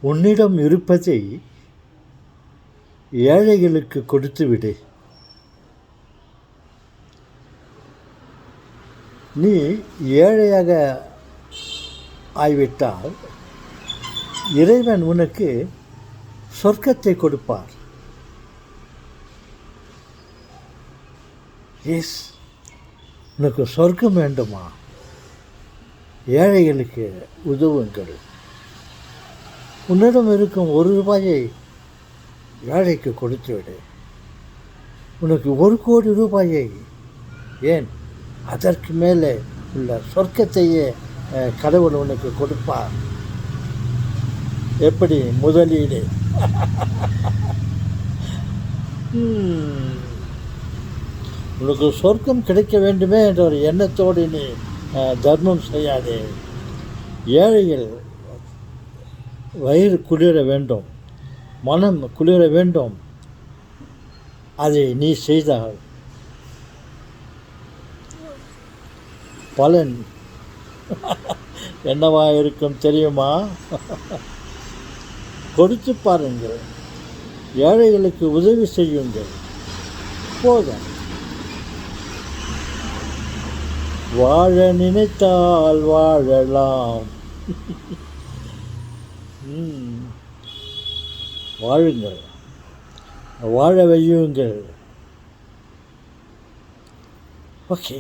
உன்னிடம் இருப்பதை ஏழைகளுக்கு கொடுத்துவிடு. நீ ஏழையாக ஆய்விட்டால் இறைவன் உனக்கு சொர்க்கத்தை கொடுப்பார். எஸ், உனக்கு சொர்க்கம் வேண்டுமா? ஏழைகளுக்கு உதவுங்கள். உன்னிடம் இருக்கும் ₹1 ஏழைக்கு கொடுத்துவிடு. உனக்கு ₹1,00,00,000 ஏன் அதற்கு மேலே உள்ள சொர்க்கத்தையே கடவுள் உனக்கு கொடுப்பார். எப்படி முதலீடு? உனக்கு சொர்க்கம் கிடைக்க வேண்டுமே என்ற ஒரு எண்ணத்தோடு நீ தர்மம் செய்யாதே. ஏழைகள் வயிறு குளிர வேண்டும், மனம் குளிர வேண்டும். அதை நீ செய்தால் பலன் என்னவா இருக்கும் தெரியுமா? கொடுத்து பாருங்கள், ஏழைகளுக்கு உதவி செய்யுங்கள், போதும். வாழ நினைத்தால் வாழலாம். வாழுங்கள், வாழ வையுங்கள். ஓகே.